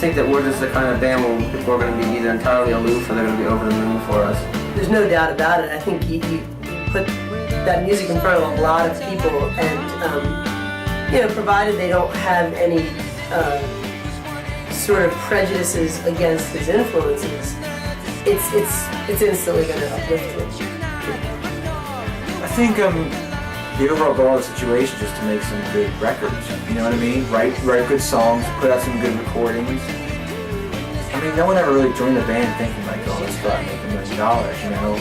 think that we're just the kind of band where people are going to be either entirely aloof or they're going to be over the moon for us. There's no doubt about it. I think he put that music in front of a lot of people, and you know, provided they don't have any sort of prejudices against his influences, it's instantly going to uplift him. I think the overall goal of the situation is just to make some good records. You know what I mean? Write good songs, put out some good recordings. I mean, no one ever really joined the band thinking like, oh, let's go out and make $1 million, you know?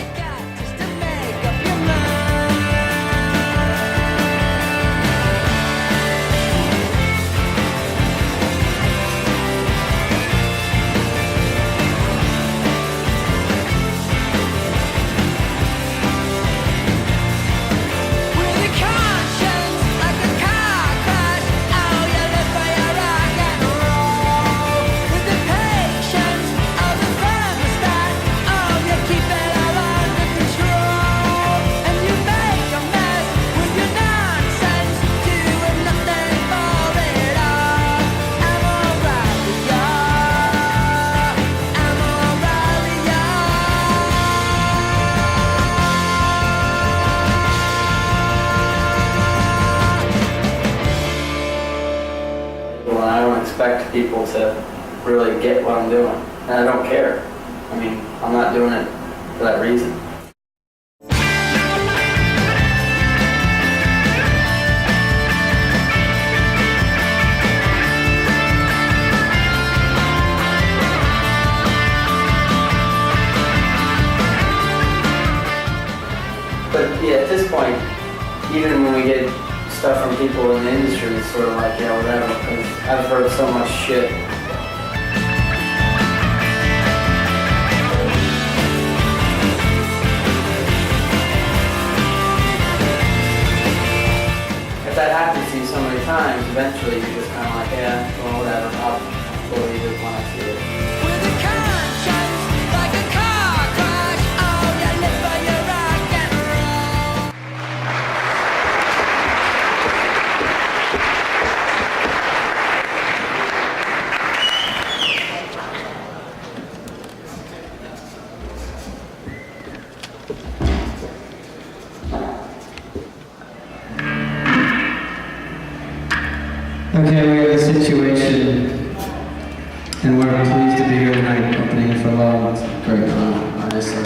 Expect people to really get what I'm doing, and I don't care. I mean, I'm not doing it for that reason. But yeah, at this point, even when we get stuff from people in the industry, it's sort of like, yeah, whatever, because I've heard so much shit. If that happens to you so many times, eventually you're just kind of like, yeah, well, whatever, I'll believe it when I see it. Okay, we have a situation, and we're pleased to be here tonight, opening for Love. It's great fun, honestly.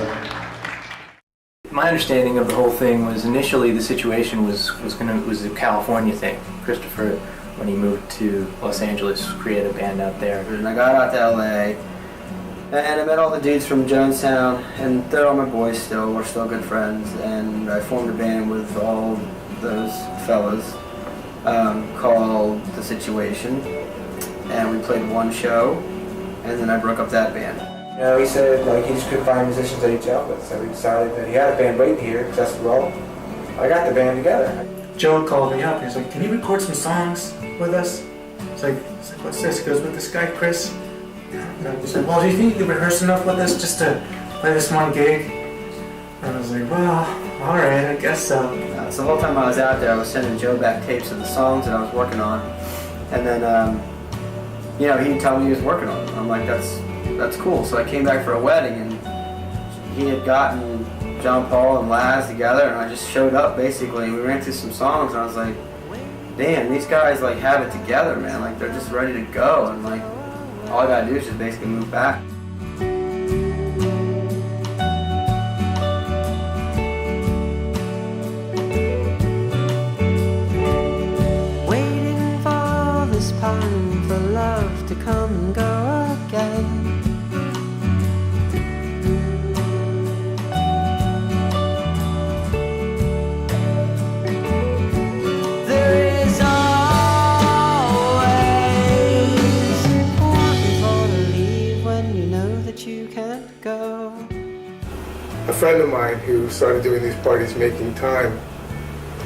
My understanding of the whole thing was initially the situation was a California thing. Christopher, when he moved to Los Angeles, created a band out there. And I got out to LA, and I met all the dudes from Jones Town, and they're all my boys still. We're still good friends, and I formed a band with all those fellas. Called The Situation, and we played one show, and then I broke up that band. You know, he said like he just couldn't find musicians that he'd gel with, so we decided that he had a band waiting here. Because I said, well, I got the band together. Joe called me up. He was like, "Can you record some songs with us?" It's like, "What's this?" He goes, "With this guy Chris." And I said, "Well, do you think you could rehearse enough with us just to play this one gig?" And I was like, "Well, all right, I guess so." So the whole time I was out there, I was sending Joe back tapes of the songs that I was working on, and then you know, he'd tell me he was working on them. I'm like, that's cool. So I came back for a wedding, and he had gotten John Paul and Laz together, and I just showed up basically, and we ran through some songs, and I was like, damn, these guys like have it together, man. Like they're just ready to go, and like all I gotta do is just basically move back. Time for love to come and go again. There is always wanting to leave when you know that you can't go. A friend of mine who started doing these parties, Making Time,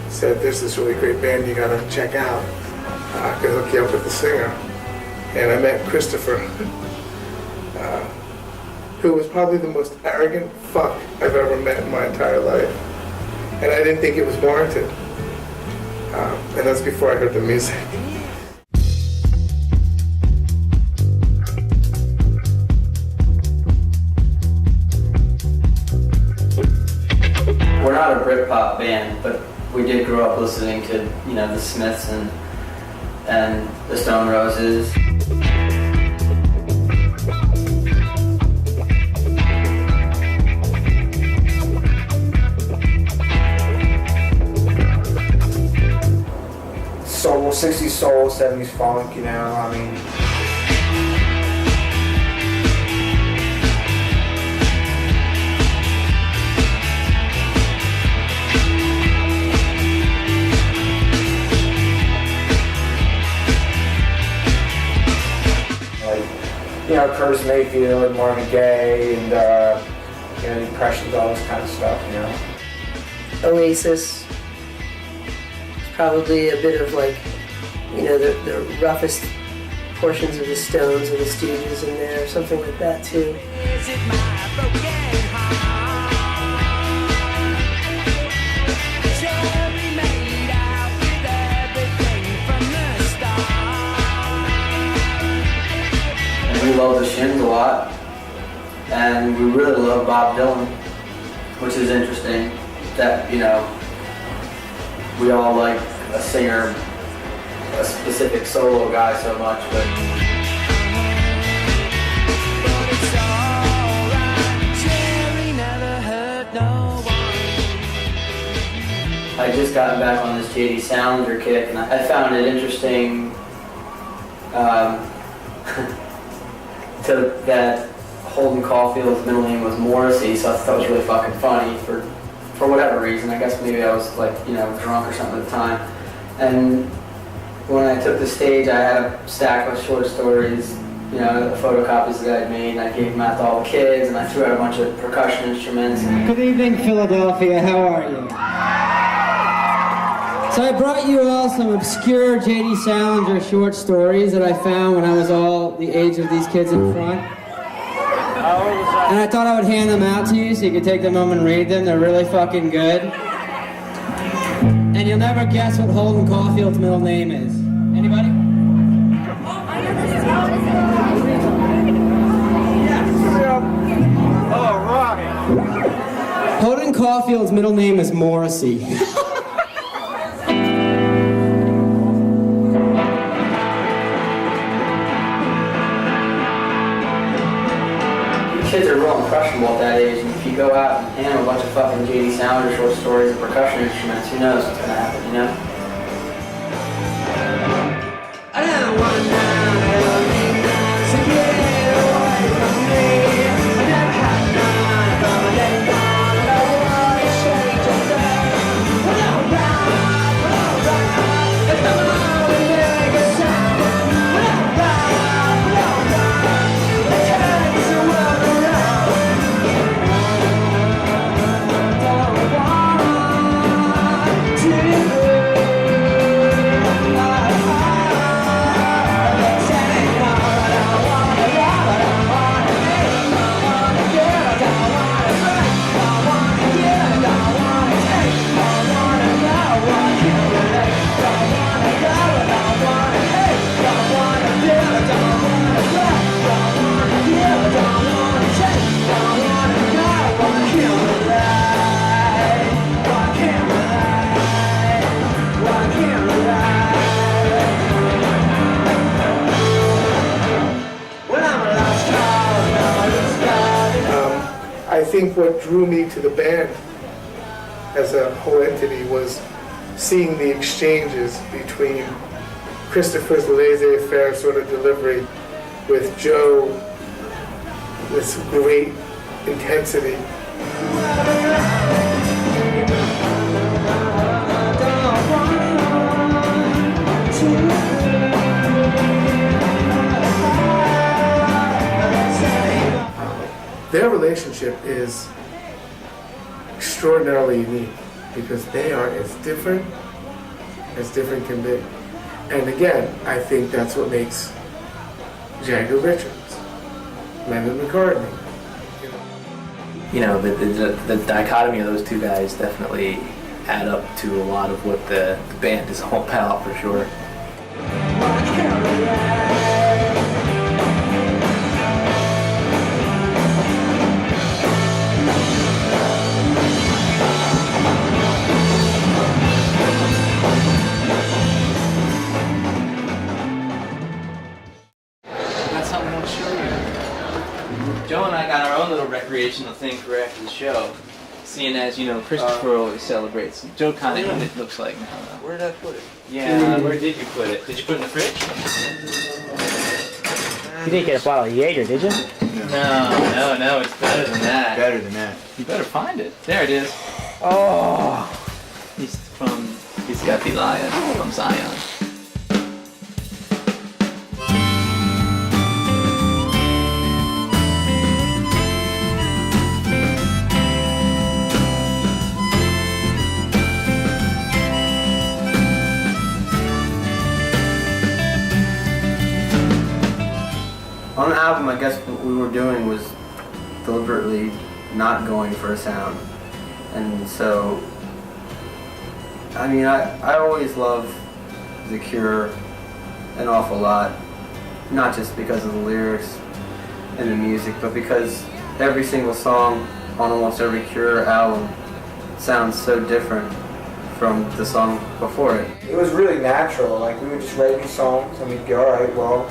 said, "There's this really great band you gotta check out. I could hook you up with the singer." And I met Christopher, who was probably the most arrogant fuck I've ever met in my entire life. And I didn't think it was warranted. And that's before I heard the music. hip-hop band, but we did grow up listening to, you know, the Smiths and the Stone Roses. Soul, 60s soul, 70s funk, you know, I mean. Like, you know, Curtis Mayfield and Marvin Gaye and, you know, the Impressions, all this kind of stuff, you know. Oasis. Probably a bit of like, you know, the roughest portions of the Stones or the Stooges in there, or something like that too. Is it my broken heart? Surely made out with everything from the start. And we love the Shins a lot, and we really love Bob Dylan, which is interesting that, you know, we all like a singer, a specific solo guy so much, but It's alright, Jerry never hurt no one. I just gotten back on this J.D. Salinger kick, and I found it interesting that Holden Caulfield's middle name was Morrissey, so I thought it was really fucking funny for whatever reason. I guess maybe I was like, you know, drunk or something at the time. And when I took the stage, I had a stack of short stories, you know, the photocopies that I'd made, and I gave them out to all the kids, and I threw out a bunch of percussion instruments. Good evening, Philadelphia. How are you? So I brought you all some obscure J.D. Salinger short stories that I found when I was all the age of these kids in front. And I thought I would hand them out to you so you could take them home and read them. They're really fucking good. And you'll never guess what Holden Caulfield's middle name is. Anybody? Holden Caulfield's middle name is Morrissey. Kids are real impressionable at that age, and if you go out and hand them a bunch of fucking J.D. Salinger short stories and percussion instruments, who knows what's gonna happen, you know? I think what drew me to the band as a whole entity was seeing the exchanges between Christopher's laissez-faire sort of delivery with Joe, this great intensity. Their relationship is extraordinarily unique because they are as different can be. And again, I think that's what makes Jagger Richards, Lennon McCartney. You know, the dichotomy of those two guys definitely add up to a lot of what the band is all about, for sure. recreational thing for after the show. Seeing as, Christopher always celebrates. Joe kind of it looks like now. Where did I put it? Yeah, where did you put it? Did you put it in the fridge? You didn't get a bottle of Jaeger, did you? No, it's better than that. Better than that. You better find it. There it is. Oh! He's got the lion from Zion. On the album, I guess what we were doing was deliberately not going for a sound. And so, I mean, I always loved The Cure an awful lot. Not just because of the lyrics and the music, but because every single song on almost every Cure album sounds so different from the song before it. It was really natural. Like, we would just write these songs and we'd go, all right, well,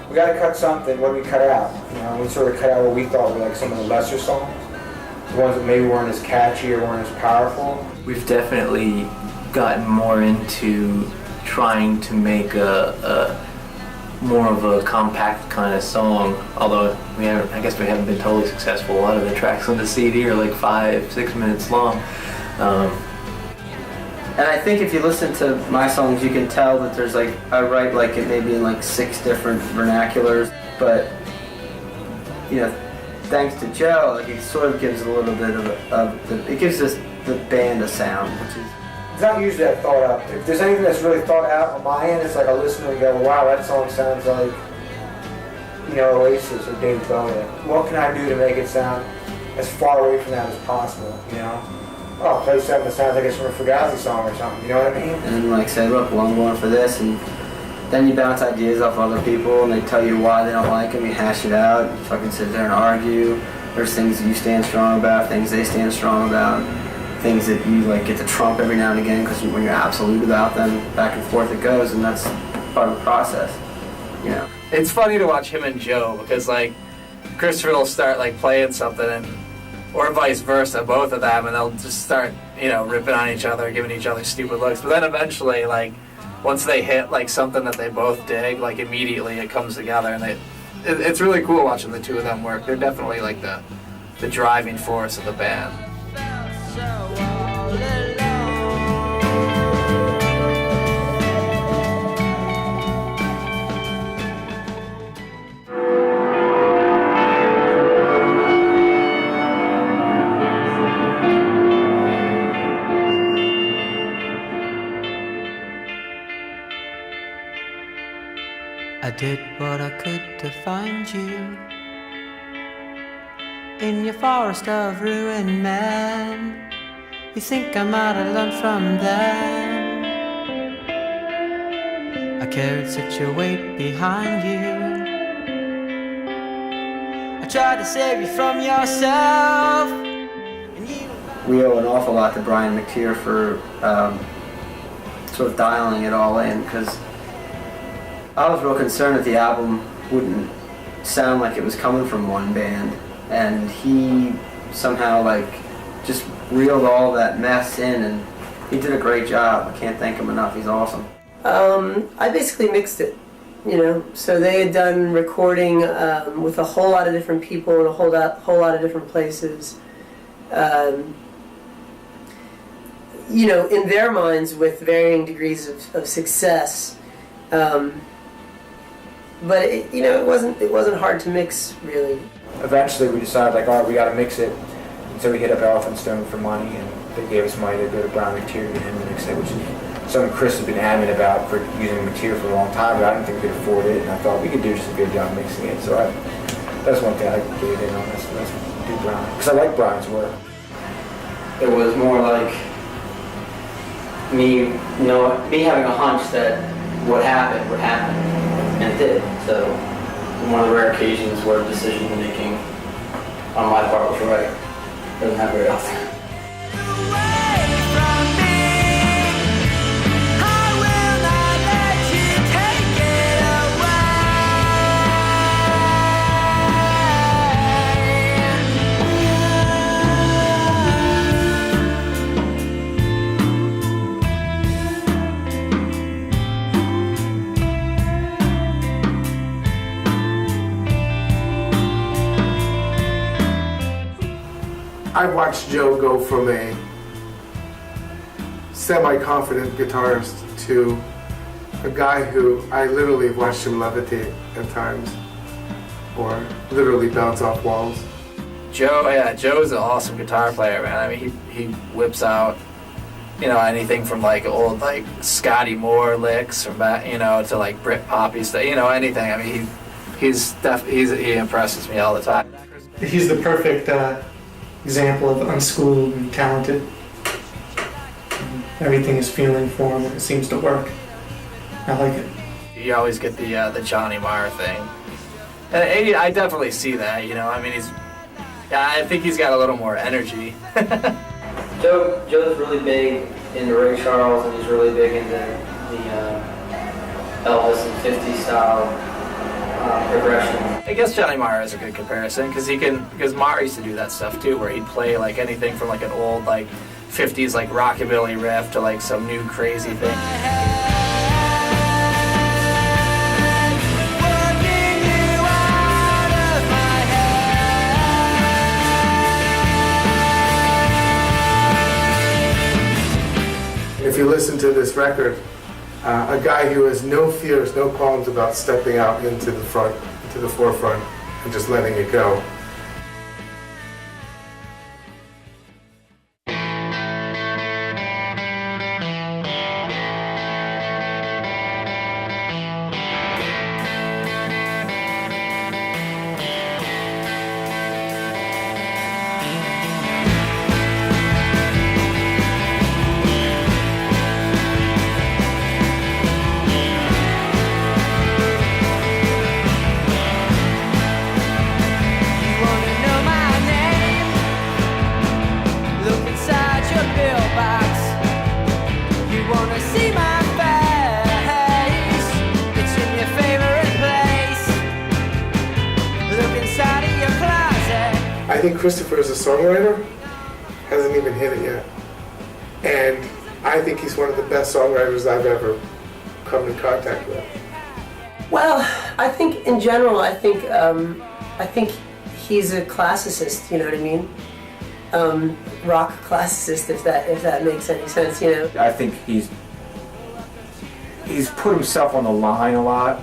we got to cut something. What do we cut out? We sort of cut out what we thought were like some of the lesser songs, the ones that maybe weren't as catchy or weren't as powerful. We've definitely gotten more into trying to make a more of a compact kind of song. Although I guess we haven't been totally successful. A lot of the tracks on the CD are like 5-6 minutes long. And I think if you listen to my songs, you can tell that there's I write it maybe in 6 different vernaculars, but thanks to Joe, it sort of gives a little bit it gives us the band a sound, which is. It's not usually that thought out. If there's anything that's really thought out on my end, it's like I listen and go, wow, that song sounds like, Oasis or David Bowie. What can I do to make it sound as far away from that as possible, Oh, play something that sounds like it's from a Fugazi song or something, you know what I mean? And say, look, well, I'm going for this, and then you bounce ideas off other people, and they tell you why they don't like them, you hash it out, you fucking sit there and argue. There's things that you stand strong about, things they stand strong about, things that you get to trump every now and again, because when you're absolute about them, back and forth it goes, and that's part of the process, It's funny to watch him and Joe, because Christopher will start playing something or vice versa, both of them, and they'll just start, ripping on each other, giving each other stupid looks. But then eventually, once they hit something that they both dig, immediately it comes together, and it's really cool watching the two of them work. They're definitely the driving force of the band. I did what I could to find you in your forest of ruin, man. You think I might have learned from them? I carried such a weight behind you. I tried to save you from yourself. We owe an awful lot to Brian McTear for sort of dialing it all in, because I was real concerned that the album wouldn't sound like it was coming from one band, and he somehow just reeled all that mess in, and he did a great job. I can't thank him enough. He's awesome. I basically mixed it, so they had done recording with a whole lot of different people in a whole lot of different places. In their minds with varying degrees of success. But it wasn't hard to mix, really. Eventually we decided all right, we got to mix it. And so we hit up Elephant Stone for money, and they gave us money to go to Brian McTear and get him to mix it, which is something Chris has been adamant about for using material for a long time, but I didn't think we could afford it, and I thought we could do just a good job mixing it. So that's one thing I gave in on. Let's do Brian, because I like Brian's work. It was more me having a hunch that what happened would happen, and it did. So one of the rare occasions where decision making on my part was right. Doesn't happen very often. I watched Joe go from a semi-confident guitarist to a guy who I literally watched him levitate at times, or literally bounce off walls. Joe's an awesome guitar player, man. I mean, he whips out, anything from like old like Scotty Moore licks from back, to like Brit Poppy stuff, anything. I mean, he impresses me all the time. He's the perfect example of unschooled and talented. Everything is feeling for him and it seems to work. I like it. You always get the Johnny Marr thing. And I definitely see that, I mean, I think he's got a little more energy. Joe's really big into Ray Charles, and he's really big into the Elvis and 50s style progression. I guess Johnny Marr is a good comparison because Marr used to do that stuff too, where he'd play like anything from like an old like 50s like rockabilly riff to like some new crazy thing. If you listen to this record, a guy who has no fears, no qualms about stepping out into the forefront, and just letting it go. I think Christopher as a songwriter hasn't even hit it yet. And I think he's one of the best songwriters I've ever come in contact with. Well, I think in general, I think he's a classicist, you know what I mean? Rock classicist, if that makes any sense, I think he's put himself on the line a lot.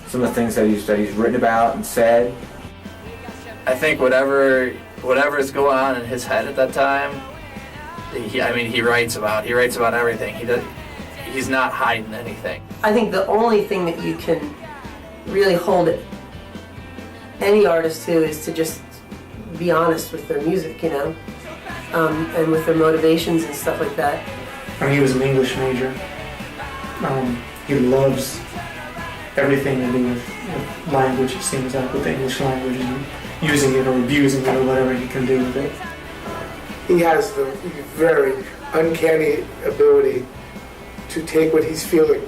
Some of the things that he's written about and said. I think whatever's going on in his head at that time, he writes about everything. He's not hiding anything. I think the only thing that you can really hold it, any artist to, is to just be honest with their music, and with their motivations and stuff like that. I mean, he was an English major. He loves everything to do with language, it seems like, with the English language, and using it or abusing it or whatever he can do with it. He has the very uncanny ability to take what he's feeling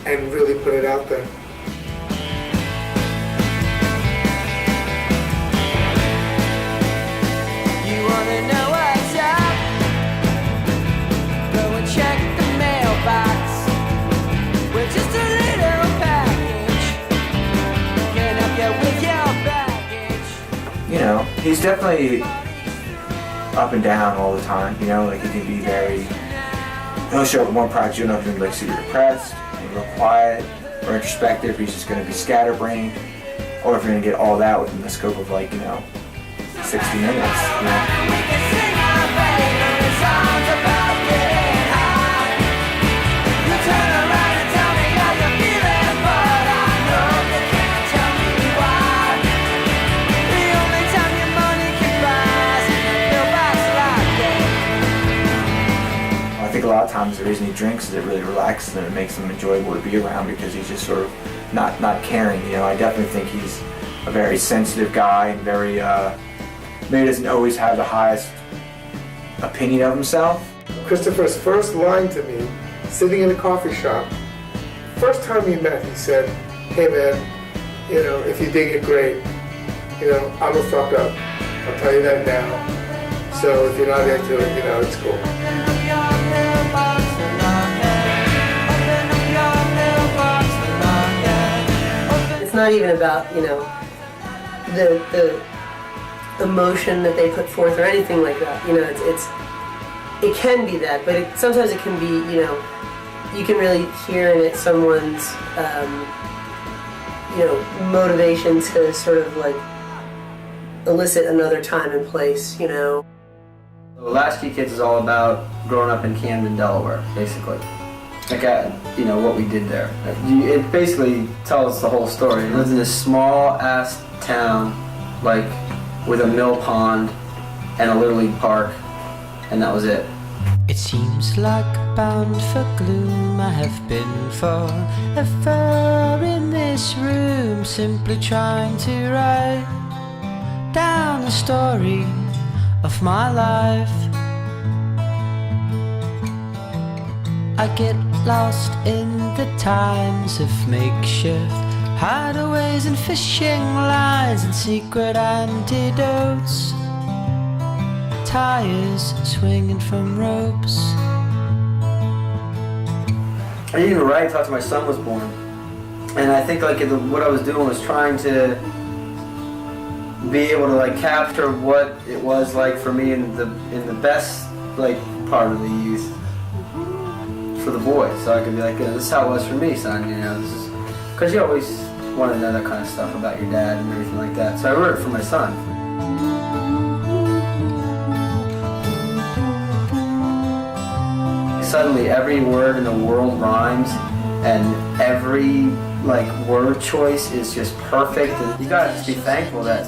and really put it out there. You wanna know what's up? Go and check the mailbox. We're just a little package. Can help you with your baggage. He's definitely up and down all the time, like he can be he'll show up in one project, he'll be like super depressed, and real quiet, or introspective, he's just going to be scatterbrained, or if you're going to get all that within the scope of 60 minutes, a lot of times the reason he drinks is it really relaxes him and makes him enjoyable to be around because he's just sort of not caring. I definitely think he's a very sensitive guy and very maybe doesn't always have the highest opinion of himself. Christopher's first line to me, sitting in a coffee shop, first time we met, he said, "Hey man, if you dig it, great. I'm a fuck up. I'll tell you that now. So if you're not into it, it's cool." It's not even about, the emotion that they put forth or anything like that. You know, it can be that, but sometimes it can be, you know, you can really hear in it someone's, you know, motivation to sort of like elicit another time and place, you know. Latchkey Kids is all about growing up in Camden, Delaware, basically. Like, you know, what we did there. It basically tells the whole story. It lives in this small-ass town, like, with a mill pond and a Little League park, and that was it. It seems like bound for gloom. I have been forever in this room, simply trying to write down the story of my life. I get lost in the times of makeshift hideaways and fishing lines and secret antidotes, tires swinging from ropes. I didn't even write until after my son was born. And I think like what I was doing was trying to be able to like capture what it was like for me in the best like part of the youth for the boys. So I could be like, this is how it was for me, son, you know, this is, because you always want to know that kind of stuff about your dad and everything like that. So I wrote it for my son. Suddenly every word in the world rhymes and every like word choice is just perfect, and you gotta just be thankful that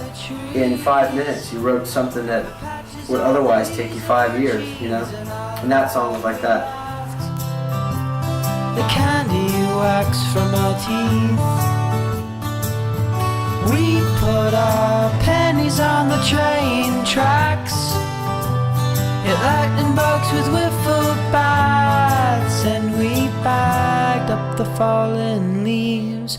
in 5 minutes you wrote something that would otherwise take you 5 years, you know? And that song was like that. The candy wax from our teeth, we put our pennies on the train tracks, hit lightning bugs with wiffle bats, and we bagged up the fallen leaves,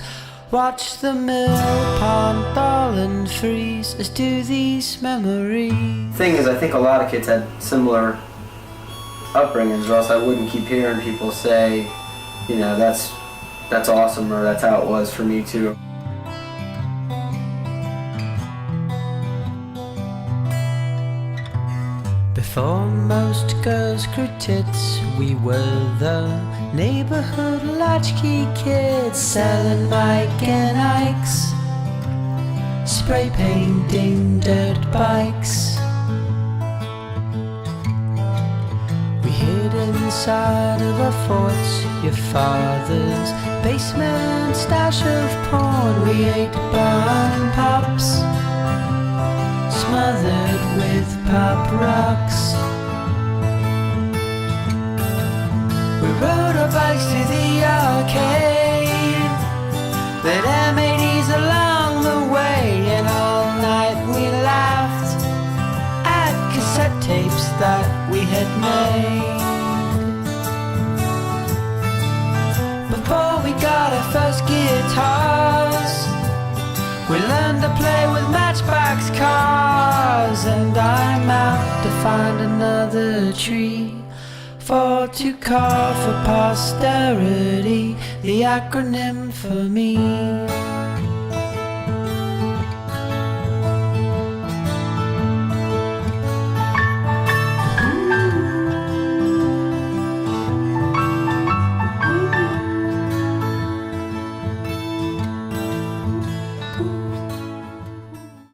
watch the mill pond thaw and freeze, as do these memories. Thing is, I think a lot of kids had similar upbringings, or else I wouldn't keep hearing people say, you know, that's awesome, or that's how it was for me too. Before most girls grew tits, we were the neighborhood latchkey kids, selling Mike and Ike's, spray painting dirt bikes. We hid inside of our forts, your father's basement stash of porn. We ate barn pops, smothered with pop rocks. We rode our bikes to the arcade, lit M80s along the way, and all night we laughed at cassette tapes that we had made. Before we got our first guitars, we learned to play with matchbox cars, and I'm out to find another tree for to carve for posterity, the acronym for me.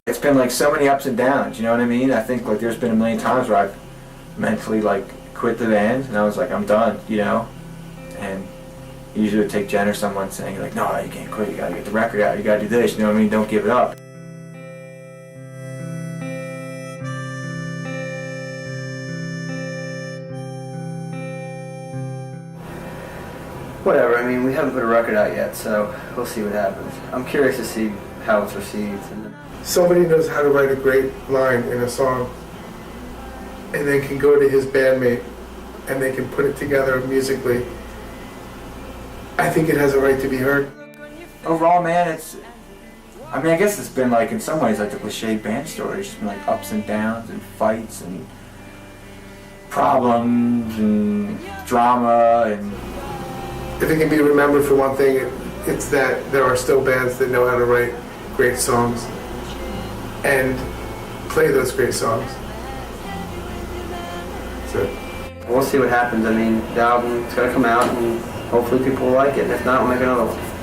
It's been like so many ups and downs, you know what I mean? I think like there's been a million times where I've mentally like quit the band and I was like, I'm done, you know? And usually it would take Jen or someone saying like, no, you can't quit, you gotta get the record out, you gotta do this, you know what I mean? Don't give it up. Whatever, I mean, we haven't put a record out yet, so we'll see what happens. I'm curious to see how it's received. Somebody knows how to write a great line in a song and then can go to his bandmate and they can put it together musically. I think it has a right to be heard. Overall, man, I mean, I guess it's been like, in some ways, like the cliched band story. It's been like ups and downs and fights and problems and drama. And if it can be remembered for one thing, it's that there are still bands that know how to write great songs and play those great songs. So, We'll see what happens. I mean, the album's gonna come out and hopefully people will like it, and if not, we'll make another one.